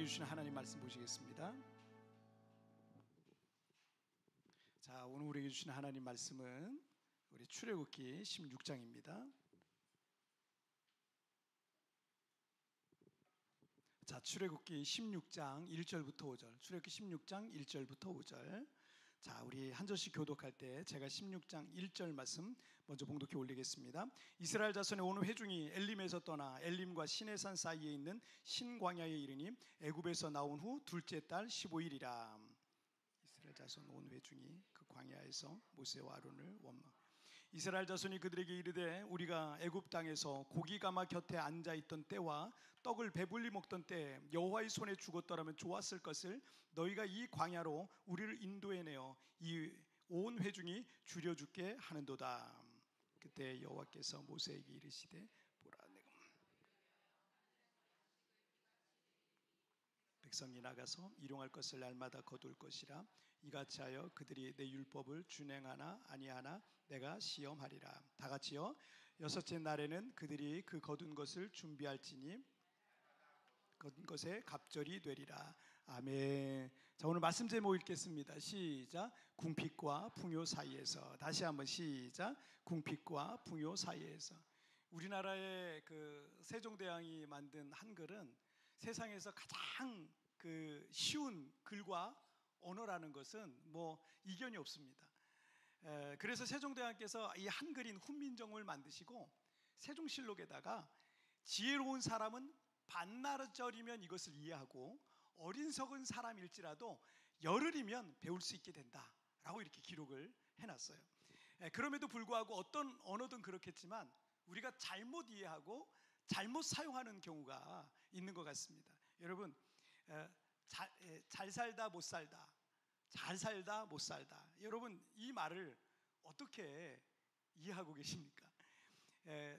주시는 하나님 말씀 보시겠습니다. 자, 오늘 우리에게 주시는 하나님 말씀은 우리 출애굽기 16장입니다. 자, 출애굽기 16장 1절부터 5절. 출애굽기 16장 1절부터 5절. 자, 우리 한 절씩 교독할 때 제가 16장 1절 말씀 먼저 봉독해 올리겠습니다. 이스라엘 자손의 온 회중이 엘림에서 떠나 엘림과 시내산 사이에 있는 신광야에 이르니 애굽에서 나온 후 둘째 달 15일이라. 이스라엘 자손 온 회중이 그 광야에서 모세와 아론을 원망. 이스라엘 자손이 그들에게 이르되 우리가 애굽 땅에서 고기가마 곁에 앉아 있던 때와 떡을 배불리 먹던 때 여호와의 손에 죽었더라면 좋았을 것을 너희가 이 광야로 우리를 인도해내어 이 온 회중이 줄여죽게 하는도다. 그때 여호와께서 모세에게 이르시되 보라, 내가 백성이 나가서 일용할 것을 날마다 거둘 것이라. 이같이 하여 그들이 내 율법을 준행하나 아니하나 내가 시험하리라. 다 같이요. 여섯째 날에는 그들이 그 거둔 것을 준비할지니 거둔 것에 갑절이 되리라. 아멘. 자, 오늘 말씀 제목 읽겠습니다. 시작. 궁핍과 풍요 사이에서. 다시 한번 시작. 궁핍과 풍요 사이에서. 우리나라의 그 세종대왕이 만든 한글은 세상에서 가장 그 쉬운 글과 언어라는 것은 뭐 이견이 없습니다. 그래서 세종대왕께서 이 한글인 훈민정음을 만드시고 세종실록에다가 지혜로운 사람은 반나절이면 이것을 이해하고 어리석은 사람일지라도 열흘이면 배울 수 있게 된다라고 이렇게 기록을 해놨어요. 그럼에도 불구하고 어떤 언어든 그렇겠지만 우리가 잘못 이해하고 잘못 사용하는 경우가 있는 것 같습니다. 여러분, 잘 살다 못 살다, 잘 살다 못 살다, 여러분 이 말을 어떻게 이해하고 계십니까?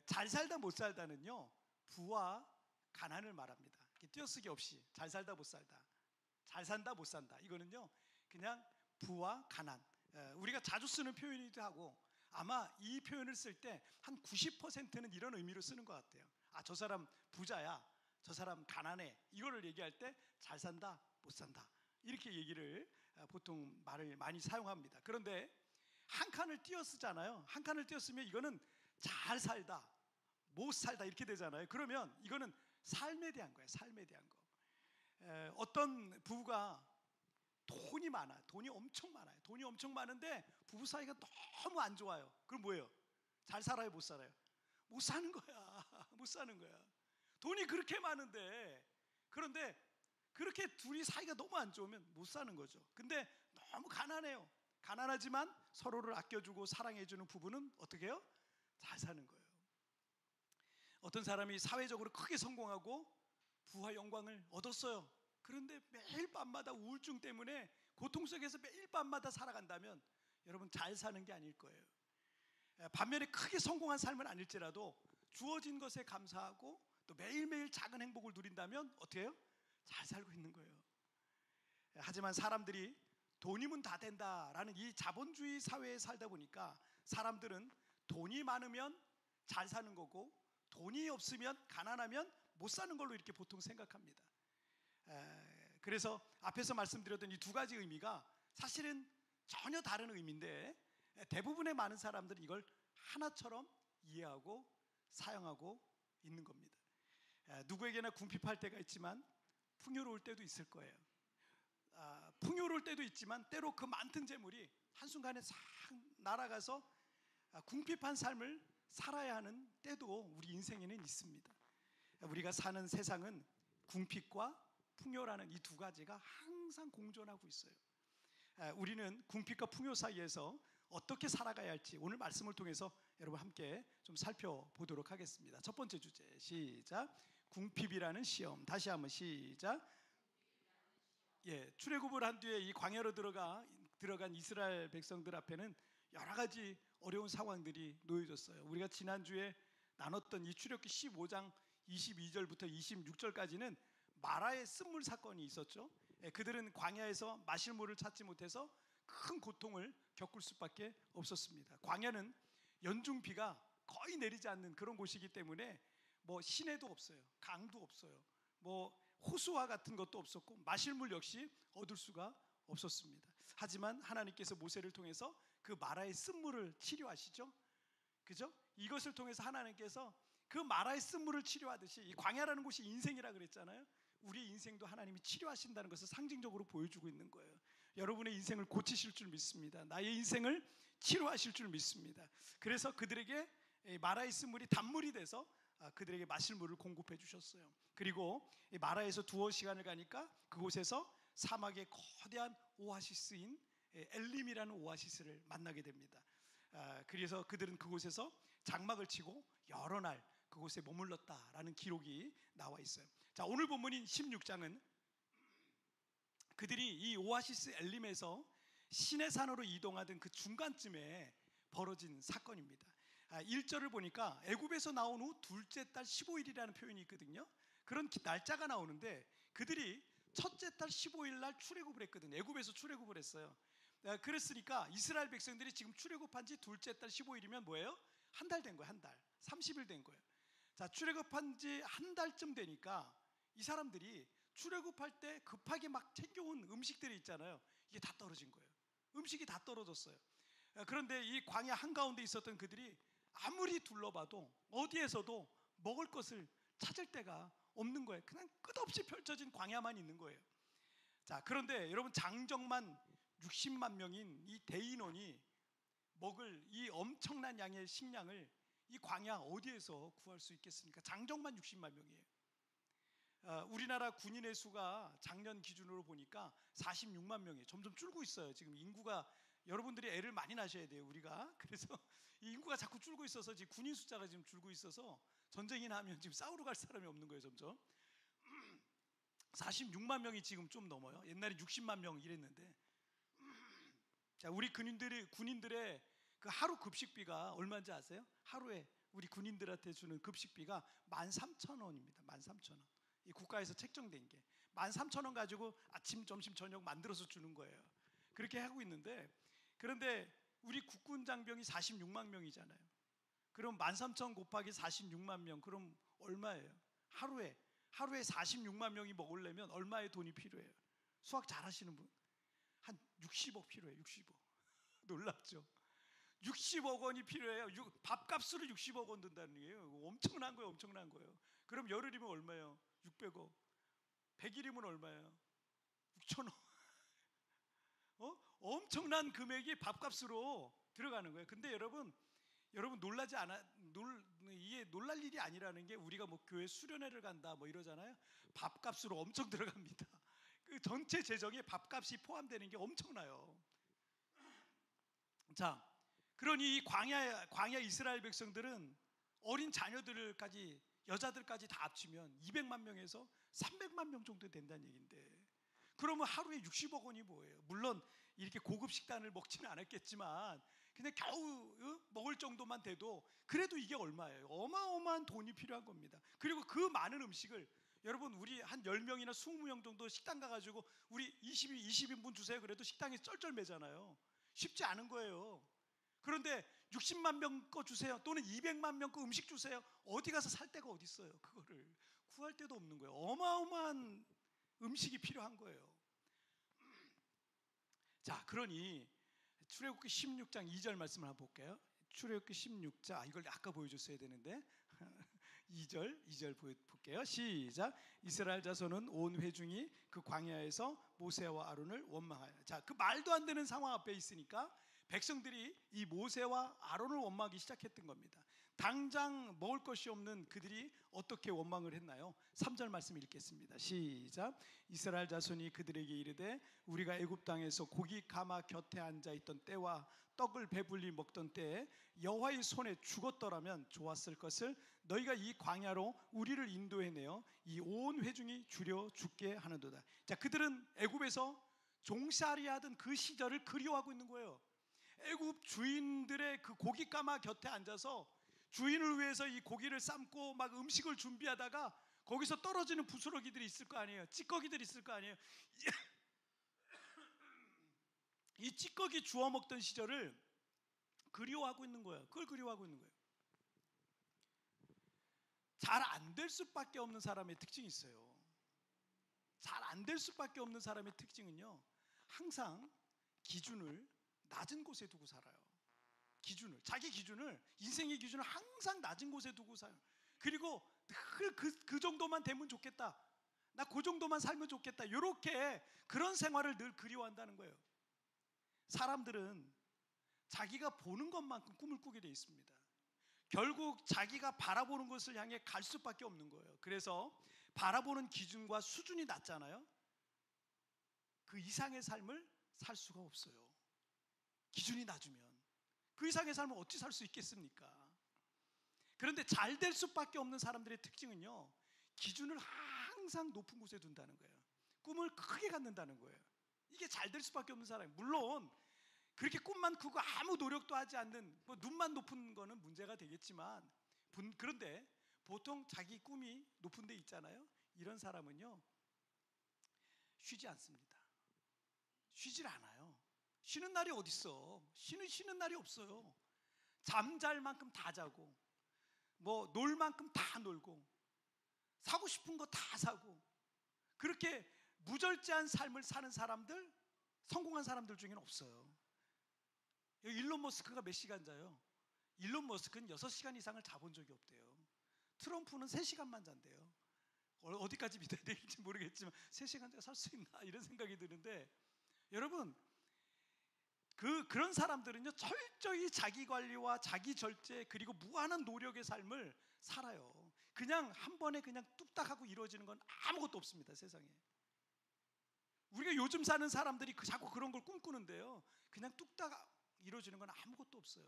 잘 살다 못 살다는요, 부와 가난을 말합니다. 띄어쓰기 없이 잘 살다 못 살다, 잘 산다 못 산다, 이거는요 그냥 부와 가난, 우리가 자주 쓰는 표현이기도 하고 아마 이 표현을 쓸 때 한 90%는 이런 의미로 쓰는 것 같아요. 아, 저 사람 부자야, 저 사람 가난해, 이거를 얘기할 때 잘 산다 못 산다 이렇게 얘기를 보통 말을 많이 사용합니다. 그런데 한 칸을 띄어 쓰잖아요. 한 칸을 띄어 쓰면 이거는 잘 살다 못 살다 이렇게 되잖아요. 그러면 이거는 삶에 대한 거예요. 삶에 대한 거. 어떤 부부가 돈이 많아요. 돈이 엄청 많아요. 돈이 엄청 많은데 부부 사이가 너무 안 좋아요. 그럼 뭐예요? 잘 살아요 못 살아요? 못 사는 거야. 못 사는 거야. 돈이 그렇게 많은데, 그런데 그렇게 둘이 사이가 너무 안 좋으면 못 사는 거죠. 근데 너무 가난해요. 가난하지만 서로를 아껴주고 사랑해주는 부부는 어떻게 해요? 잘 사는 거예요. 어떤 사람이 사회적으로 크게 성공하고 부와 영광을 얻었어요. 그런데 매일 밤마다 우울증 때문에 고통 속에서 매일 밤마다 살아간다면 여러분 잘 사는 게 아닐 거예요. 반면에 크게 성공한 삶은 아닐지라도 주어진 것에 감사하고 또 매일매일 작은 행복을 누린다면 어떻게 해요? 잘 살고 있는 거예요. 하지만 사람들이 돈이면 다 된다라는 이 자본주의 사회에 살다 보니까 사람들은 돈이 많으면 잘 사는 거고 돈이 없으면 가난하면 못 사는 걸로 이렇게 보통 생각합니다. 그래서 앞에서 말씀드렸던 이 두 가지 의미가 사실은 전혀 다른 의미인데 대부분의 많은 사람들은 이걸 하나처럼 이해하고 사용하고 있는 겁니다. 누구에게나 궁핍할 때가 있지만 풍요로울 때도 있을 거예요. 풍요로울 때도 있지만 때로 그 많던 재물이 한순간에 싹 날아가서 궁핍한 삶을 살아야 하는 때도 우리 인생에는 있습니다. 우리가 사는 세상은 궁핍과 풍요라는 이 두 가지가 항상 공존하고 있어요. 우리는 궁핍과 풍요 사이에서 어떻게 살아가야 할지 오늘 말씀을 통해서 여러분 함께 좀 살펴보도록 하겠습니다. 첫 번째 주제 시작. 궁핍이라는 시험. 다시 한번 시작. 출애굽을 한 뒤에 이 광야로 들어간 이스라엘 백성들 앞에는 여러 가지 어려운 상황들이 놓여졌어요. 우리가 지난주에 나눴던 이 출애굽기 15장 22절부터 26절까지는 마라의 쓴물 사건이 있었죠. 그들은 광야에서 마실 물을 찾지 못해서 큰 고통을 겪을 수밖에 없었습니다. 광야는 연중 비가 거의 내리지 않는 그런 곳이기 때문에 뭐 시내도 없어요, 강도 없어요, 뭐 호수와 같은 것도 없었고 마실 물 역시 얻을 수가 없었습니다. 하지만 하나님께서 모세를 통해서 그 마라의 쓴물을 치료하시죠. 그죠? 이것을 통해서 하나님께서 그 마라의 쓴물을 치료하듯이, 이 광야라는 곳이 인생이라 그랬잖아요. 우리의 인생도 하나님이 치료하신다는 것을 상징적으로 보여주고 있는 거예요. 여러분의 인생을 고치실 줄 믿습니다. 나의 인생을 치료하실 줄 믿습니다. 그래서 그들에게 마라의 쓴물이 단물이 돼서 그들에게 마실 물을 공급해 주셨어요. 그리고 마라에서 두어 시간을 가니까 그곳에서 사막의 거대한 오아시스인 엘림이라는 오아시스를 만나게 됩니다. 그래서 그들은 그곳에서 장막을 치고 여러 날 그곳에 머물렀다라는 기록이 나와 있어요. 자, 오늘 본문인 16장은 그들이 이 오아시스 엘림에서 시내산으로 이동하던 그 중간쯤에 벌어진 사건입니다. 1절을 보니까 애굽에서 나온 후 둘째 달 15일이라는 표현이 있거든요. 그런 날짜가 나오는데 그들이 첫째 달 15일 날 출애굽을 했거든요. 애굽에서 출애굽을 했어요. 그랬으니까 이스라엘 백성들이 지금 출애굽한 지 둘째 달 15일이면 뭐예요? 한 달 된 거예요. 한 달. 30일 된 거예요. 자, 출애굽한 지 한 달쯤 되니까 이 사람들이 출애굽할 때 급하게 막 챙겨온 음식들이 있잖아요. 이게 다 떨어진 거예요. 음식이 다 떨어졌어요. 그런데 이 광야 한가운데 있었던 그들이 아무리 둘러봐도 어디에서도 먹을 것을 찾을 데가 없는 거예요. 그냥 끝없이 펼쳐진 광야만 있는 거예요. 자, 그런데 여러분, 장정만 60만 명인 이 대인원이 먹을 이 엄청난 양의 식량을 이 광야 어디에서 구할 수 있겠습니까? 장정만 60만 명이에요. 우리나라 군인의 수가 작년 기준으로 보니까 46만 명이에요. 점점 줄고 있어요. 지금 인구가, 여러분들이 애를 많이 낳으셔야 돼요, 우리가. 그래서 이 인구가 자꾸 줄고 있어서 지금 군인 숫자가 지금 줄고 있어서 전쟁이 나면 지금 싸우러 갈 사람이 없는 거예요, 점점. 46만 명이 지금 좀 넘어요. 옛날에 60만 명 이랬는데. 자, 우리 군인들의 그 하루 급식비가 얼마인지 아세요? 하루에 우리 군인들한테 주는 급식비가 13,000원입니다. 13,000원. 이 국가에서 책정된 게 13,000원 가지고 아침, 점심, 저녁 만들어서 주는 거예요. 그렇게 하고 있는데, 그런데 우리 국군 장병이 46만 명이잖아요. 그럼 13,000 곱하기 46만 명, 그럼 얼마예요? 하루에 46만 명이 먹으려면 얼마의 돈이 필요해요? 수학 잘 하시는 분? 한 60억 필요해요. 60억. 놀랍죠? 60억 원이 필요해요. 밥값으로 60억 원 든다는 얘기예요. 엄청난 거예요. 엄청난 거예요. 그럼 열흘이면 얼마예요? 600억. 100일이면 얼마예요? 6천억. 엄청난 금액이 밥값으로 들어가는 거예요. 근데 여러분 놀라지 않아? 이게 놀랄 일이 아니라는 게, 우리가 뭐 교회 수련회를 간다 뭐 이러잖아요. 밥값으로 엄청 들어갑니다. 그 전체 재정에 밥값이 포함되는 게 엄청나요. 자, 그러니 이 광야 이스라엘 백성들은 어린 자녀들까지, 여자들까지 다 합치면 200만 명에서 300만 명 정도 된다는 얘기인데, 그러면 하루에 60억 원이 뭐예요? 물론 이렇게 고급 식단을 먹지는 않았겠지만 그냥 겨우 먹을 정도만 돼도 그래도 이게 얼마예요? 어마어마한 돈이 필요한 겁니다. 그리고 그 많은 음식을, 여러분, 우리 한 10명이나 20명 정도 식당 가가지고 우리 20인분 주세요 그래도 식당이 쩔쩔매잖아요. 쉽지 않은 거예요. 그런데 60만 명 거 주세요, 또는 200만 명 거 음식 주세요. 어디 가서 살 데가 어디 있어요? 그거를 구할 데도 없는 거예요. 어마어마한 음식이 필요한 거예요. 자, 그러니 출애굽기 16장 2절 말씀을 한번 볼게요. 출애굽기 16장, 이걸 아까 보여줬어야 되는데 2절 볼게요. 시작. 이스라엘 자손은 온 회중이 그 광야에서 모세와 아론을 원망하여. 자, 그 말도 안 되는 상황 앞에 있으니까 백성들이 이 모세와 아론을 원망하기 시작했던 겁니다. 당장 먹을 것이 없는 그들이 어떻게 원망을 했나요? 3절 말씀 읽겠습니다. 시작. 이스라엘 자손이 그들에게 이르되 우리가 애굽 땅에서 고기 가마 곁에 앉아 있던 때와 떡을 배불리 먹던 때에 여호와의 손에 죽었더라면 좋았을 것을 너희가 이 광야로 우리를 인도해내어 이 온 회중이 주려 죽게 하는도다. 자, 그들은 애굽에서 종살이 하던 그 시절을 그리워하고 있는 거예요. 애굽 주인들의 그 고기 가마 곁에 앉아서 주인을 위해서 이 고기를 삶고 막 음식을 준비하다가 거기서 떨어지는 부스러기들이 있을 거 아니에요. 찌꺼기들이 있을 거 아니에요. 이 찌꺼기 주워 먹던 시절을 그리워하고 있는 거예요. 그걸 그리워하고 있는 거예요. 잘 안 될 수밖에 없는 사람의 특징이 있어요. 잘 안 될 수밖에 없는 사람의 특징은요, 항상 기준을 낮은 곳에 두고 살아요. 자기 기준을, 인생의 기준을 항상 낮은 곳에 두고 살아요. 그리고 늘 그 정도만 되면 좋겠다, 나 그 정도만 살면 좋겠다, 이렇게 그런 생활을 늘 그리워한다는 거예요. 사람들은 자기가 보는 것만큼 꿈을 꾸게 되어 있습니다. 결국 자기가 바라보는 것을 향해 갈 수밖에 없는 거예요. 그래서 바라보는 기준과 수준이 낮잖아요. 그 이상의 삶을 살 수가 없어요. 기준이 낮으면 그 이상의 삶을 어찌 살 수 있겠습니까? 그런데 잘 될 수밖에 없는 사람들의 특징은요, 기준을 항상 높은 곳에 둔다는 거예요. 꿈을 크게 갖는다는 거예요. 이게 잘 될 수밖에 없는 사람이에요. 물론 그렇게 꿈만 크고 아무 노력도 하지 않는, 눈만 높은 거는 문제가 되겠지만, 그런데 보통 자기 꿈이 높은 데 있잖아요. 이런 사람은요, 쉬지 않습니다. 쉬질 않아요. 쉬는 날이 어딨어. 쉬는 날이 없어요. 잠잘 만큼 다 자고, 뭐 놀 만큼 다 놀고, 사고 싶은 거 다 사고, 그렇게 무절제한 삶을 사는 사람들, 성공한 사람들 중에는 없어요. 여기 일론 머스크가 몇 시간 자요? 일론 머스크는 6시간 이상을 자본 적이 없대요. 트럼프는 3시간만 잔대요. 어디까지 믿어야 될지 모르겠지만 3시간 살 수 있나 이런 생각이 드는데, 여러분, 그런 사람들은요, 철저히 자기 관리와 자기 절제, 그리고 무한한 노력의 삶을 살아요. 그냥 한 번에 그냥 뚝딱 하고 이루어지는 건 아무것도 없습니다, 세상에. 우리가 요즘 사는 사람들이 자꾸 그런 걸 꿈꾸는데요, 그냥 뚝딱 이루어지는 건 아무것도 없어요.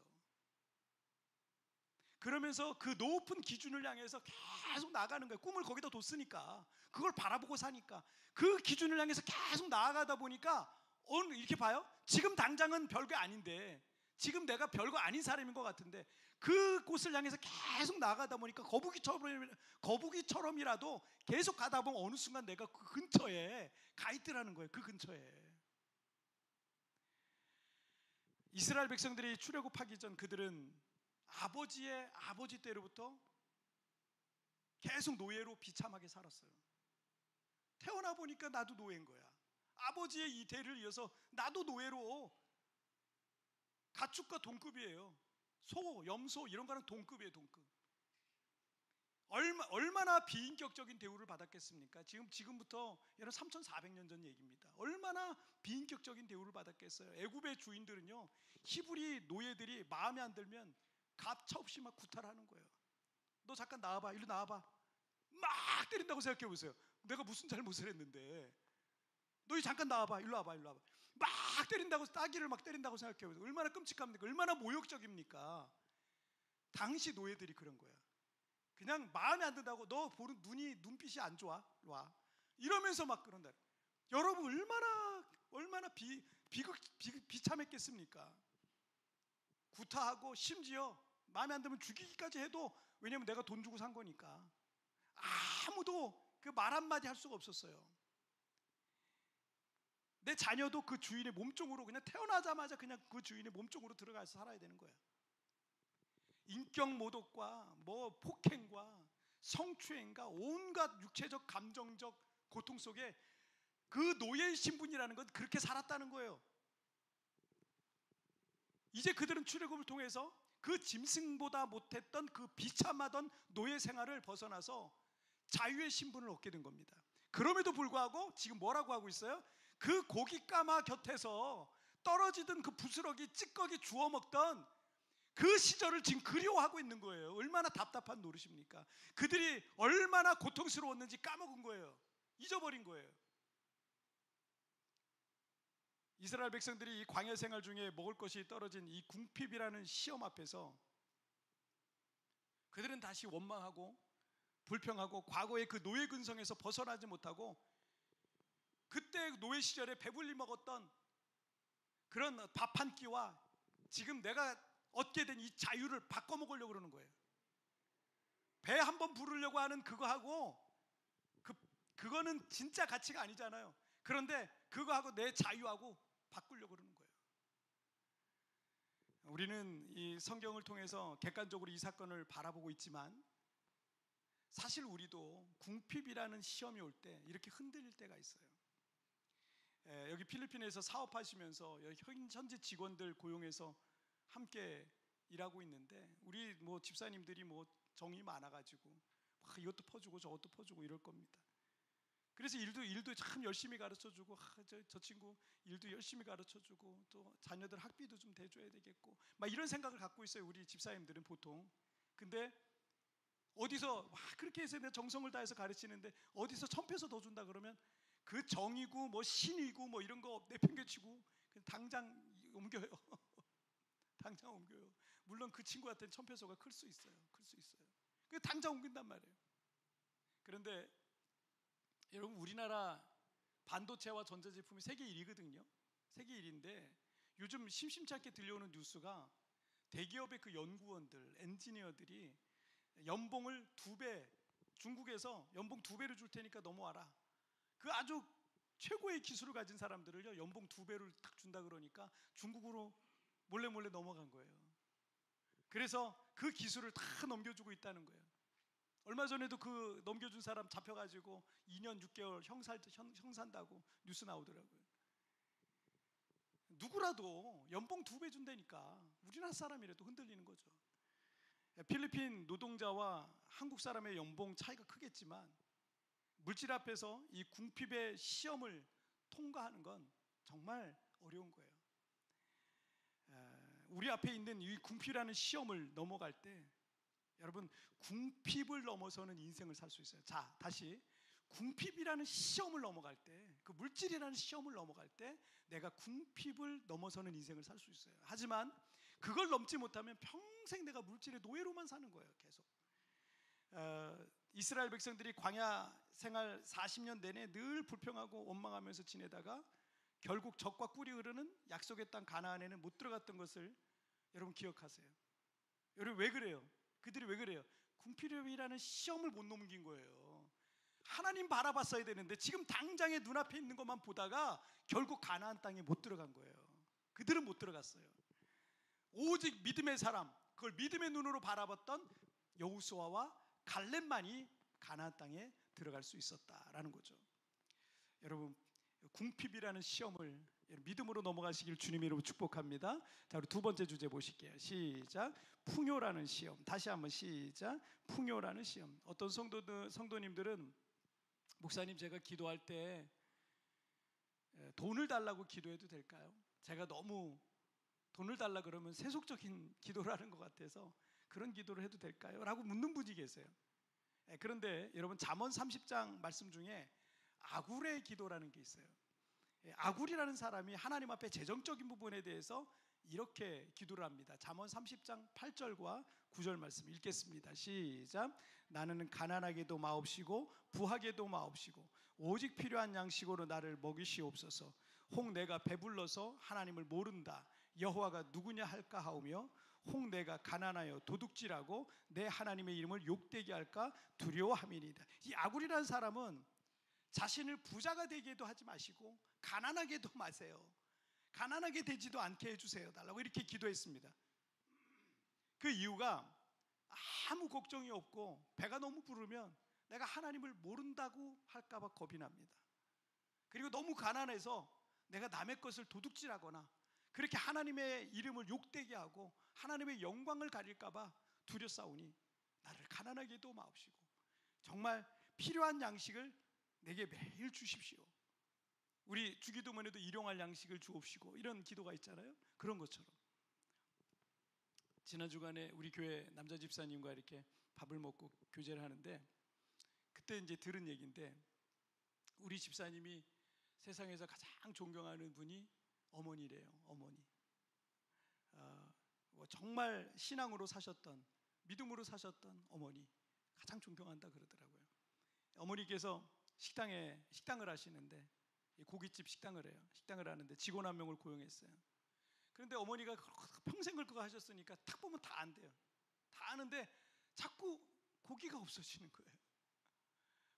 그러면서 그 높은 기준을 향해서 계속 나가는 거예요. 꿈을 거기다 뒀으니까, 그걸 바라보고 사니까, 그 기준을 향해서 계속 나아가다 보니까 이렇게 봐요. 지금 당장은 별거 아닌데, 지금 내가 별거 아닌 사람인 것 같은데, 그곳을 향해서 계속 나가다 보니까 거북이처럼이라도 계속 가다 보면 어느 순간 내가 그 근처에 가 있더라는 거예요. 그 근처에. 이스라엘 백성들이 출애굽하기 전 그들은 아버지 때로부터 계속 노예로 비참하게 살았어요. 태어나 보니까 나도 노예인 거야. 아버지의 이 대를 이어서 나도 노예로, 가축과 동급이에요. 소, 염소 이런 거랑 동급이에요, 동급. 얼마나 비인격적인 대우를 받았겠습니까? 지금부터 여러분 3,400년 전 얘기입니다. 얼마나 비인격적인 대우를 받았겠어요. 애굽의 주인들은요, 히브리 노예들이 마음에 안 들면 가차없이 막 구타를 하는 거예요. 너 잠깐 나와봐, 이리 나와봐. 막 때린다고 생각해 보세요. 내가 무슨 잘못을 했는데. 너희 잠깐 나와봐, 일로 와봐, 일로 와봐. 막 때린다고, 따귀를 막 때린다고 생각해 보세요. 얼마나 끔찍합니까? 얼마나 모욕적입니까? 당시 노예들이 그런 거야. 그냥 마음에 안 든다고, 너 보는 눈빛이 안 좋아, 와, 이러면서 막 그런다. 여러분, 얼마나 비참했겠습니까? 구타하고 심지어 마음에 안 들면 죽이기까지 해도, 왜냐면 내가 돈 주고 산 거니까. 아무도 그 말 한마디 할 수가 없었어요. 내 자녀도 그 주인의 몸종으로, 그냥 태어나자마자 그냥 그 주인의 몸종으로 들어가서 살아야 되는 거야. 인격 모독과 뭐 폭행과 성추행과 온갖 육체적 감정적 고통 속에 그 노예 신분이라는 건 그렇게 살았다는 거예요. 이제 그들은 출애굽을 통해서 그 짐승보다 못했던 그 비참하던 노예 생활을 벗어나서 자유의 신분을 얻게 된 겁니다. 그럼에도 불구하고 지금 뭐라고 하고 있어요? 그 고깃가마 곁에서 떨어지던 그 부스러기 찌꺼기 주워 먹던 그 시절을 지금 그리워하고 있는 거예요. 얼마나 답답한 노릇입니까? 그들이 얼마나 고통스러웠는지 까먹은 거예요. 잊어버린 거예요. 이스라엘 백성들이 이 광야 생활 중에 먹을 것이 떨어진 이 궁핍이라는 시험 앞에서 그들은 다시 원망하고 불평하고 과거의 그 노예 근성에서 벗어나지 못하고 그때 노예 시절에 배불리 먹었던 그런 밥 한 끼와 지금 내가 얻게 된 이 자유를 바꿔 먹으려고 그러는 거예요. 배 한 번 부르려고 하는 그거하고 그거는 진짜 가치가 아니잖아요. 그런데 그거하고 내 자유하고 바꾸려고 그러는 거예요. 우리는 이 성경을 통해서 객관적으로 이 사건을 바라보고 있지만 사실 우리도 궁핍이라는 시험이 올 때 이렇게 흔들릴 때가 있어요. 여기 필리핀에서 사업하시면서 현지 직원들 고용해서 함께 일하고 있는데, 우리 뭐 집사님들이 뭐 정이 많아가지고 막 이것도 퍼주고 저것도 퍼주고 이럴 겁니다. 그래서 일도 참 열심히 가르쳐주고, 저 친구 일도 열심히 가르쳐주고, 또 자녀들 학비도 좀 대줘야 되겠고, 막 이런 생각을 갖고 있어요, 우리 집사님들은 보통. 근데 어디서 막 그렇게 해서 내가 정성을 다해서 가르치는데 어디서 1,000페소 더 준다 그러면 그 정이고 뭐 신이고 뭐 이런 거 내팽개치고 그냥 당장 옮겨요. 당장 옮겨요. 물론 그 친구한테는 1,000페소가 클 수 있어요. 클 수 있어요. 그 당장 옮긴단 말이에요. 그런데 여러분, 우리나라 반도체와 전자제품이 세계 1위거든요. 세계 1위인데 요즘 심심치 않게 들려오는 뉴스가 대기업의 그 연구원들, 엔지니어들이 연봉을 2배, 중국에서 연봉 2배를 줄 테니까 넘어와라. 그 아주 최고의 기술을 가진 사람들을요, 연봉 2배를 딱 준다 그러니까 중국으로 몰래 넘어간 거예요. 그래서 그 기술을 다 넘겨주고 있다는 거예요. 얼마 전에도 그 넘겨준 사람 잡혀가지고 2년 6개월 형산다고 뉴스 나오더라고요. 누구라도 연봉 2배 준다니까 우리나라 사람이라도 흔들리는 거죠. 필리핀 노동자와 한국 사람의 연봉 차이가 크겠지만 물질 앞에서 이 궁핍의 시험을 통과하는 건 정말 어려운 거예요. 우리 앞에 있는 이 궁핍이라는 시험을 넘어갈 때, 여러분, 궁핍을 넘어서는 인생을 살 수 있어요. 자, 다시 궁핍이라는 시험을 넘어갈 때, 그 물질이라는 시험을 넘어갈 때 내가 궁핍을 넘어서는 인생을 살 수 있어요. 하지만 그걸 넘지 못하면 평생 내가 물질의 노예로만 사는 거예요. 계속. 이스라엘 백성들이 광야 생활 40년 내내 늘 불평하고 원망하면서 지내다가 결국 젖과 꿀이 흐르는 약속의 땅 가나안에는 못 들어갔던 것을 여러분 기억하세요. 여러분, 왜 그래요? 그들이 왜 그래요? 궁핍이라는 시험을 못 넘긴 거예요. 하나님 바라봤어야 되는데 지금 당장에 눈앞에 있는 것만 보다가 결국 가나안 땅에 못 들어간 거예요. 그들은 못 들어갔어요. 오직 믿음의 사람, 그걸 믿음의 눈으로 바라봤던 여호수아와 갈렙만이 가나안 땅에 들어갈 수 있었다라는 거죠. 여러분, 궁핍이라는 시험을 믿음으로 넘어가시길 주님의 이름으로 축복합니다. 자, 우리 두 번째 주제 보실게요. 시작. 풍요라는 시험. 다시 한번 시작. 풍요라는 시험. 어떤 성도님들은, 목사님, 제가 기도할 때 돈을 달라고 기도해도 될까요? 제가 너무 돈을 달라 그러면 세속적인 기도를 하는 것 같아서 그런 기도를 해도 될까요? 라고 묻는 분이 계세요. 그런데 여러분, 잠언 30장 말씀 중에 아굴의 기도라는 게 있어요. 아굴이라는 사람이 하나님 앞에 재정적인 부분에 대해서 이렇게 기도를 합니다. 잠언 30장 8절과 9절 말씀 읽겠습니다. 시작. 나는 가난하게도 마옵시고 부하게도 마옵시고 오직 필요한 양식으로 나를 먹이시옵소서. 혹 내가 배불러서 하나님을 모른다, 여호와가 누구냐 할까 하오며, 혹 내가 가난하여 도둑질하고 내 하나님의 이름을 욕되게 할까 두려워함이니이다. 이 아굴이라는 사람은 자신을 부자가 되게도 하지 마시고 가난하게도 마세요. 가난하게 되지도 않게 해주세요 달라고 이렇게 기도했습니다. 그 이유가 아무 걱정이 없고 배가 너무 부르면 내가 하나님을 모른다고 할까 봐 겁이 납니다. 그리고 너무 가난해서 내가 남의 것을 도둑질하거나 그렇게 하나님의 이름을 욕되게 하고 하나님의 영광을 가릴까 봐 두렵사오니 나를 가난하게도 마옵시고 정말 필요한 양식을 내게 매일 주십시오. 우리 주기도문에도 일용할 양식을 주옵시고 이런 기도가 있잖아요. 그런 것처럼 지난 주간에 우리 교회 남자 집사님과 이렇게 밥을 먹고 교제를 하는데, 그때 이제 들은 얘기인데, 우리 집사님이 세상에서 가장 존경하는 분이 어머니래요. 어머니. 정말 신앙으로 사셨던, 믿음으로 사셨던 어머니 가장 존경한다 그러더라고요. 어머니께서 식당을 하시는데, 고깃집 식당을 해요. 식당을 하는데 직원 한 명을 고용했어요. 그런데 어머니가 평생을 그거 하셨으니까 딱 보면 다 안 돼요. 다 아는데 자꾸 고기가 없어지는 거예요.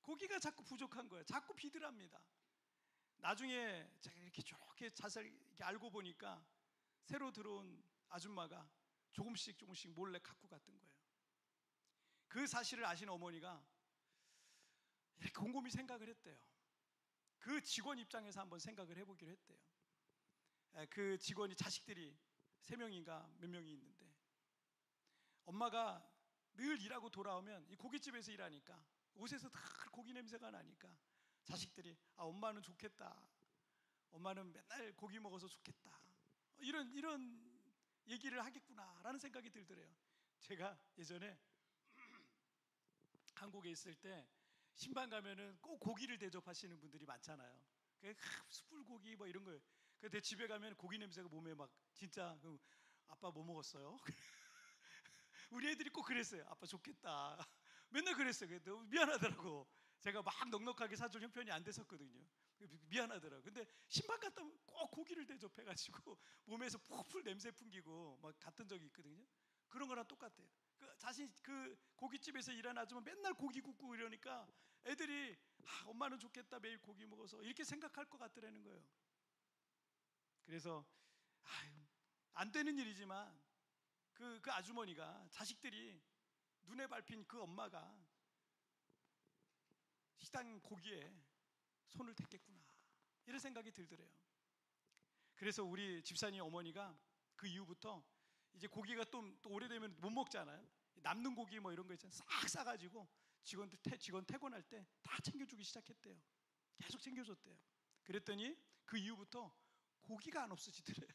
고기가 자꾸 부족한 거예요. 자꾸 비들합니다. 나중에 제가 이렇게 좋게 자세히 이렇게 알고 보니까 새로 들어온 아줌마가 조금씩 몰래 갖고 갔던 거예요. 그 사실을 아신 어머니가 곰곰이 생각을 했대요. 그 직원 입장에서 한번 생각을 해보기로 했대요. 그 직원이 자식들이 3명인가 몇 명이 있는데, 엄마가 늘 일하고 돌아오면 이 고깃집에서 일하니까 옷에서 다 고기 냄새가 나니까 자식들이 엄마는 좋겠다, 엄마는 맨날 고기 먹어서 좋겠다, 이런 얘기를 하겠구나라는 생각이 들더래요. 제가 예전에 한국에 있을 때 신방 가면은 꼭 고기를 대접하시는 분들이 많잖아요. 숯불고기 뭐 이런 거. 근데 집에 가면 고기 냄새가 몸에 막 진짜 아빠 뭐 먹었어요? 우리 애들이 꼭 그랬어요. 아빠 좋겠다. 맨날 그랬어요. 너무 미안하더라고. 제가 막 넉넉하게 사줄 형편이 안 됐었거든요. 미안하더라고. 근데 신방 갔다 오면 꼭 고기를 대접해가지고 몸에서 푹푹 냄새 풍기고 막 갔던 적이 있거든요. 그런 거랑 똑같아요. 그 고깃집에서 일하는 아줌마 맨날 고기 굽고 이러니까 애들이 엄마는 좋겠다, 매일 고기 먹어서, 이렇게 생각할 것 같더라는 거예요. 그래서 안 되는 일이지만 그 아주머니가, 자식들이 눈에 밟힌 그 엄마가 식당 고기에 손을 댔겠구나, 이런 생각이 들더래요. 그래서 우리 집사님 어머니가 그 이후부터 이제 고기가 또 오래되면 못 먹잖아요. 남는 고기 뭐 이런 거 있잖아요. 싹 싸가지고 직원 퇴근할 때 다 챙겨주기 시작했대요. 계속 챙겨줬대요. 그랬더니 그 이후부터 고기가 안 없어지더래요.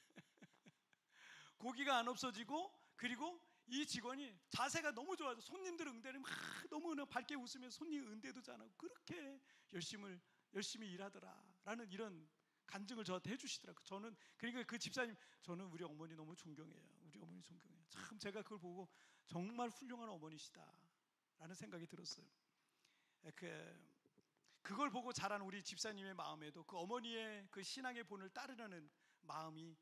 고기가 안 없어지고, 그리고 이 직원이 자세가 너무 좋아서 손님들 응대를 막 너무 밝게 웃으면서 손님 응대도 잘하고 그렇게 열심히 일하더라라는 이런 간증을 저한테 해주시더라고요. 저는 그러니까 그 집사님, 저는 우리 어머니 너무 존경해요. 우리 어머니 존경해요. 참 제가 그걸 보고 정말 훌륭한 어머니시다라는 생각이 들었어요. 그걸 보고 자란 우리 집사님의 마음에도 그 어머니의 그 신앙의 본을 따르려는 마음이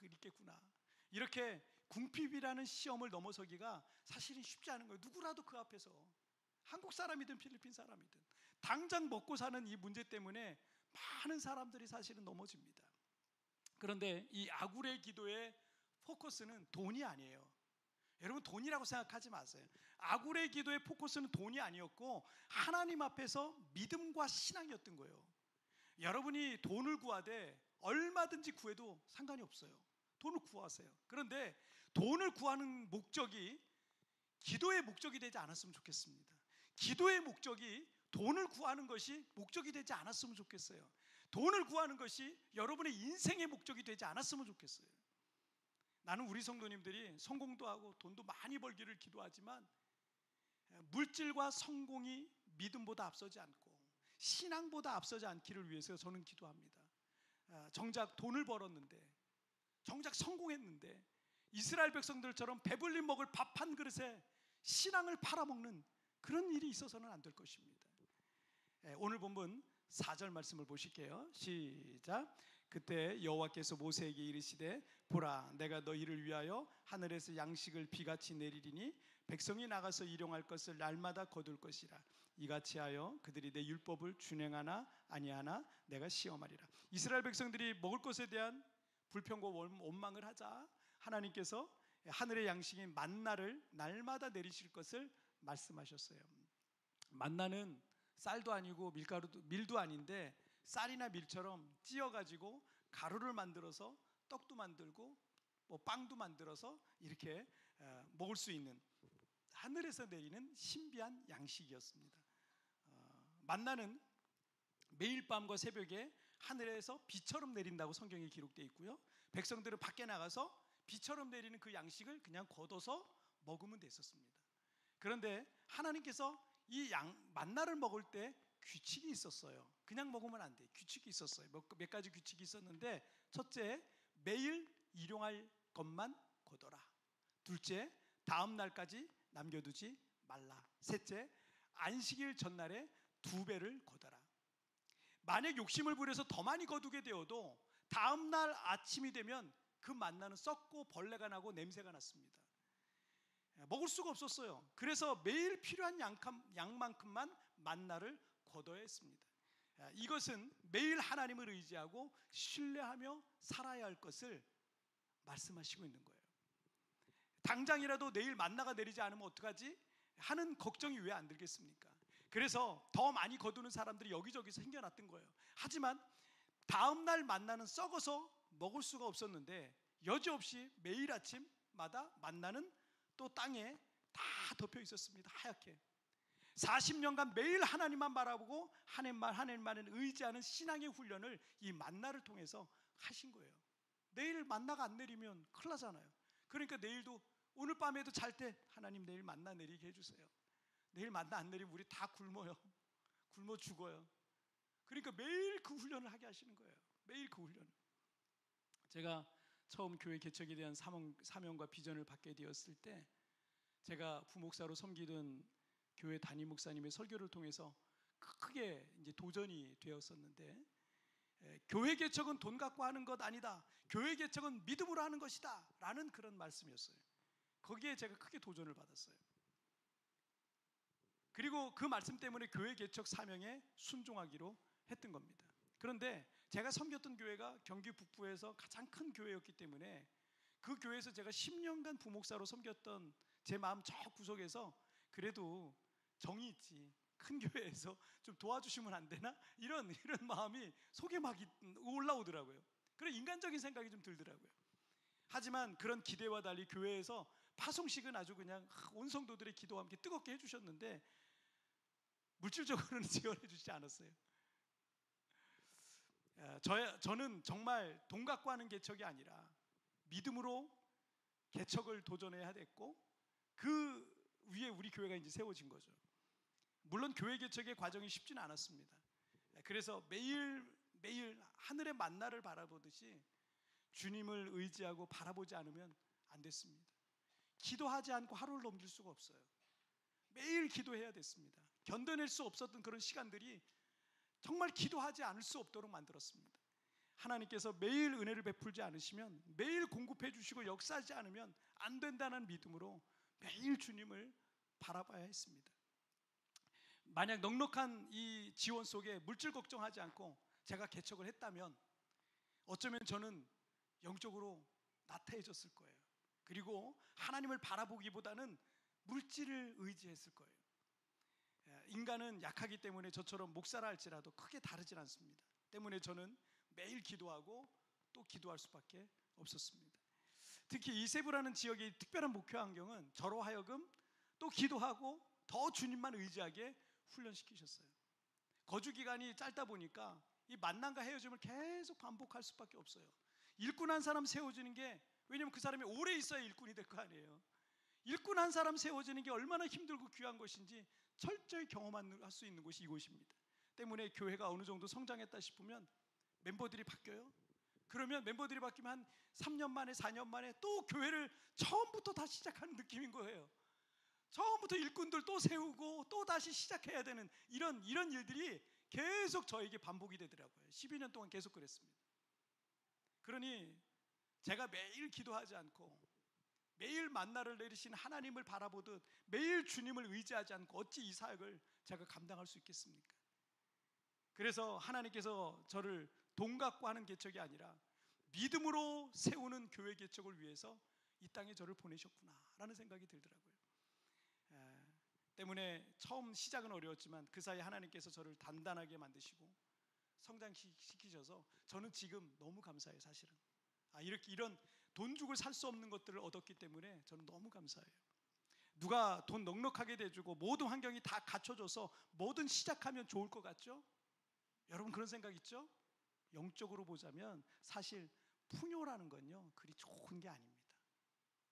있겠구나. 이렇게 궁핍이라는 시험을 넘어서기가 사실은 쉽지 않은 거예요. 누구라도 그 앞에서, 한국 사람이든 필리핀 사람이든, 당장 먹고 사는 이 문제 때문에 많은 사람들이 사실은 넘어집니다. 그런데 이 아굴의 기도의 포커스는 돈이 아니에요. 여러분, 돈이라고 생각하지 마세요. 아굴의 기도의 포커스는 돈이 아니었고 하나님 앞에서 믿음과 신앙이었던 거예요. 여러분이 돈을 구하되 얼마든지 구해도 상관이 없어요. 돈을 구하세요. 그런데 돈을 구하는 목적이 기도의 목적이 되지 않았으면 좋겠습니다. 기도의 목적이 돈을 구하는 것이 목적이 되지 않았으면 좋겠어요. 돈을 구하는 것이 여러분의 인생의 목적이 되지 않았으면 좋겠어요. 나는 우리 성도님들이 성공도 하고 돈도 많이 벌기를 기도하지만 물질과 성공이 믿음보다 앞서지 않고 신앙보다 앞서지 않기를 위해서 저는 기도합니다. 정작 돈을 벌었는데, 정작 성공했는데 이스라엘 백성들처럼 배불리 먹을 밥 한 그릇에 신앙을 팔아먹는 그런 일이 있어서는 안 될 것입니다. 오늘 본문 4절 말씀을 보실게요. 시작. 그때 여호와께서 모세에게 이르시되 보라, 내가 너희를 위하여 하늘에서 양식을 비같이 내리리니 백성이 나가서 일용할 것을 날마다 거둘 것이라. 이같이 하여 그들이 내 율법을 준행하나 아니하나 내가 시험하리라. 이스라엘 백성들이 먹을 것에 대한 불평과 원망을 하자 하나님께서 하늘의 양식인 만나를 날마다 내리실 것을 말씀하셨어요. 만나는 쌀도 아니고 밀도 아닌데 쌀이나 밀처럼 찧어가지고 가루를 만들어서 떡도 만들고 뭐 빵도 만들어서 이렇게 먹을 수 있는 하늘에서 내리는 신비한 양식이었습니다. 만나는 매일 밤과 새벽에 하늘에서 비처럼 내린다고 성경에 기록되어 있고요. 백성들은 밖에 나가서 비처럼 내리는 그 양식을 그냥 걷어서 먹으면 됐었습니다. 그런데 하나님께서 이 만나를 먹을 때 규칙이 있었어요. 그냥 먹으면 안 돼. 규칙이 있었어요. 몇 가지 규칙이 있었는데, 첫째, 매일 일용할 것만 거둬라. 둘째, 다음 날까지 남겨두지 말라. 셋째, 안식일 전날에 2배를 거둬라. 만약 욕심을 부려서 더 많이 거두게 되어도 다음 날 아침이 되면 그 만나는 썩고 벌레가 나고 냄새가 났습니다. 먹을 수가 없었어요. 그래서 매일 필요한 양만큼만 만나를 거둬야 했습니다. 이것은 매일 하나님을 의지하고 신뢰하며 살아야 할 것을 말씀하시고 있는 거예요. 당장이라도 내일 만나가 내리지 않으면 어떡하지? 하는 걱정이 왜 안 들겠습니까? 그래서 더 많이 거두는 사람들이 여기저기서 생겨났던 거예요. 하지만 다음날 만나는 썩어서 먹을 수가 없었는데 여지없이 매일 아침마다 만나는 또 땅에 다 덮여 있었습니다. 하얗게. 40년간 매일 하나님만 바라보고 하나님만을 의지하는 신앙의 훈련을 이 만나를 통해서 하신 거예요. 내일 만나가 안 내리면 큰일 나잖아요. 그러니까 내일도, 오늘 밤에도 잘 때 하나님 내일 만나 내리게 해주세요. 내일 만나 안 내리면 우리 다 굶어요. 굶어 죽어요. 그러니까 매일 그 훈련을 하게 하시는 거예요. 매일 그 훈련. 제가 처음 교회 개척에 대한 사명과 비전을 받게 되었을 때, 제가 부목사로 섬기던 교회 담임 목사님의 설교를 통해서 크게 이제 도전이 되었었는데, 교회 개척은 돈 갖고 하는 것 아니다. 교회 개척은 믿음으로 하는 것이다. 라는 그런 말씀이었어요. 거기에 제가 크게 도전을 받았어요. 그리고 그 말씀 때문에 교회 개척 사명에 순종하기로 했던 겁니다. 그런데 제가 섬겼던 교회가 경기 북부에서 가장 큰 교회였기 때문에 그 교회에서 제가 10년간 부목사로 섬겼던 제 마음 저 구석에서 그래도 정이 있지, 큰 교회에서 좀 도와주시면 안 되나? 이런 마음이 속에 막 올라오더라고요. 그런 인간적인 생각이 좀 들더라고요. 하지만 그런 기대와 달리 교회에서 파송식은 아주 그냥 온 성도들의 기도와 함께 뜨겁게 해주셨는데 물질적으로는 지원해 주시지 않았어요. 저는 정말 돈 갖고 하는 개척이 아니라 믿음으로 개척을 도전해야 됐고, 그 위에 우리 교회가 이제 세워진 거죠. 물론 교회 개척의 과정이 쉽지는 않았습니다. 그래서 매일 하늘의 만나를 바라보듯이 주님을 의지하고 바라보지 않으면 안 됐습니다. 기도하지 않고 하루를 넘길 수가 없어요. 매일 기도해야 됐습니다. 견뎌낼 수 없었던 그런 시간들이 정말 기도하지 않을 수 없도록 만들었습니다. 하나님께서 매일 은혜를 베풀지 않으시면, 매일 공급해 주시고 역사하지 않으면 안 된다는 믿음으로 매일 주님을 바라봐야 했습니다. 만약 넉넉한 이 지원 속에 물질 걱정하지 않고 제가 개척을 했다면 어쩌면 저는 영적으로 나태해졌을 거예요. 그리고 하나님을 바라보기보다는 물질을 의지했을 거예요. 인간은 약하기 때문에 저처럼 목사라 할지라도 크게 다르진 않습니다. 때문에 저는 매일 기도하고 또 기도할 수밖에 없었습니다. 특히 이세브라는 지역의 특별한 목회 환경은 저로 하여금 또 기도하고 더 주님만 의지하게 훈련시키셨어요. 거주 기간이 짧다 보니까 이 만남과 헤어짐을 계속 반복할 수밖에 없어요. 일꾼 한 사람 세워지는 게, 왜냐하면 그 사람이 오래 있어야 일꾼이 될 거 아니에요. 일꾼 한 사람 세워지는 게 얼마나 힘들고 귀한 것인지 철저히 경험할 수 있는 곳이 이곳입니다. 때문에 교회가 어느 정도 성장했다 싶으면 멤버들이 바뀌어요. 그러면 멤버들이 바뀌면 한 3년 만에 4년 만에 또 교회를 처음부터 다시 시작하는 느낌인 거예요. 처음부터 일꾼들 또 세우고 또 다시 시작해야 되는 이런 일들이 계속 저에게 반복이 되더라고요. 12년 동안 계속 그랬습니다. 그러니 제가 매일 기도하지 않고 매일 만나를 내리신 하나님을 바라보듯 매일 주님을 의지하지 않고 어찌 이 사역을 제가 감당할 수 있겠습니까? 그래서 하나님께서 저를 돈 갖고 하는 개척이 아니라 믿음으로 세우는 교회 개척을 위해서 이 땅에 저를 보내셨구나라는 생각이 들더라고요. 때문에 처음 시작은 어려웠지만 그 사이 하나님께서 저를 단단하게 만드시고 성장시키셔서 저는 지금 너무 감사해요. 사실은 이런 돈 주고 살 수 없는 것들을 얻었기 때문에 저는 너무 감사해요. 누가 돈 넉넉하게 대주고 모든 환경이 다 갖춰져서 뭐든 시작하면 좋을 것 같죠? 여러분 그런 생각 있죠? 영적으로 보자면 사실 풍요라는 건요 그리 좋은 게 아닙니다.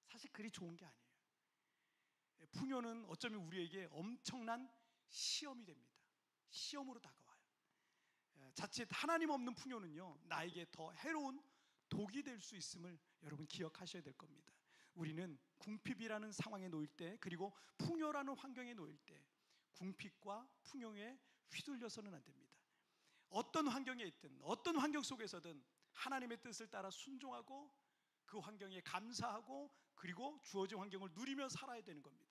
사실 그리 좋은 게 아니에요. 풍요는 어쩌면 우리에게 엄청난 시험이 됩니다. 시험으로 다가와요. 자칫 하나님 없는 풍요는요 나에게 더 해로운 독이 될 수 있음을 여러분 기억하셔야 될 겁니다. 우리는 궁핍이라는 상황에 놓일 때, 그리고 풍요라는 환경에 놓일 때 궁핍과 풍요에 휘둘려서는 안 됩니다. 어떤 환경에 있든 어떤 환경 속에서든 하나님의 뜻을 따라 순종하고 그 환경에 감사하고 그리고 주어진 환경을 누리며 살아야 되는 겁니다.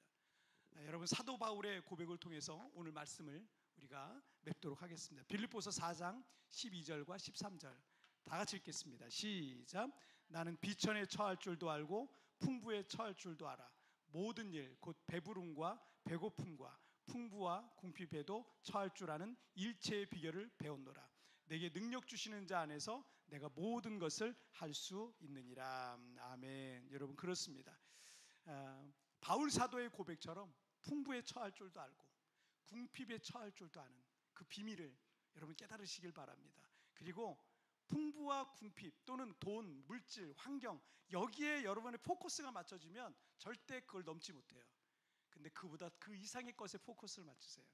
여러분 사도 바울의 고백을 통해서 오늘 말씀을 우리가 맺도록 하겠습니다. 빌립보서 4장 12절과 13절 다 같이 읽겠습니다. 시작. 나는 비천에 처할 줄도 알고 풍부에 처할 줄도 알아. 모든 일 곧 배부름과 배고픔과 풍부와 궁핍에도 처할 줄 아는 일체의 비결을 배웠노라. 내게 능력 주시는 자 안에서 내가 모든 것을 할 수 있느니라. 아멘. 여러분 그렇습니다. 바울 사도의 고백처럼 풍부에 처할 줄도 알고 궁핍에 처할 줄도 아는 그 비밀을 여러분 깨달으시길 바랍니다. 그리고 풍부와 궁핍 또는 돈, 물질, 환경 여기에 여러분의 포커스가 맞춰지면 절대 그걸 넘지 못해요. 근데 그보다 그 이상의 것에 포커스를 맞추세요.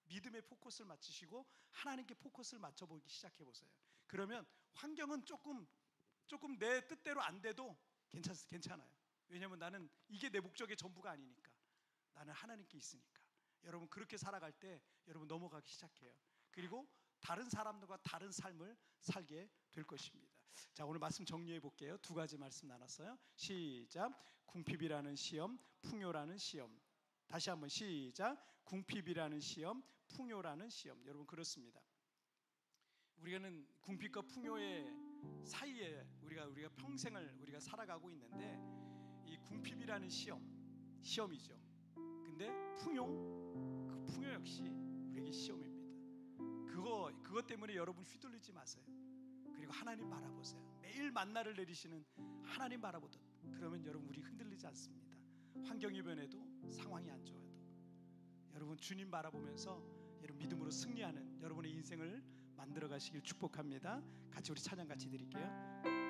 믿음의 포커스를 맞추시고 하나님께 포커스를 맞춰보기 시작해보세요. 그러면 환경은 조금 내 뜻대로 안 돼도 괜찮아요. 왜냐하면 나는 이게 내 목적의 전부가 아니니까. 나는 하나님께 있으니까. 여러분 그렇게 살아갈 때 여러분 넘어가기 시작해요. 그리고 다른 사람들과 다른 삶을 살게 될 것입니다. 자, 오늘 말씀 정리해 볼게요. 두 가지 말씀 나눴어요. 시작. 궁핍이라는 시험, 풍요라는 시험. 다시 한번 시작. 궁핍이라는 시험, 풍요라는 시험. 여러분 그렇습니다. 우리는 궁핍과 풍요의 사이에 우리가 평생을 우리가 살아가고 있는데 이 궁핍이라는 시험이죠. 근데 그 풍요 역시 우리에게 시험입니다. 그것 때문에 여러분 휘둘리지 마세요. 그리고 하나님 바라보세요. 매일 만나를 내리시는 하나님 바라보듯 그러면 여러분 우리 흔들리지 않습니다. 환경이 변해도 상황이 안 좋아도 여러분 주님 바라보면서 여러분 믿음으로 승리하는 여러분의 인생을 만들어 가시길 축복합니다. 같이 우리 찬양 같이 드릴게요.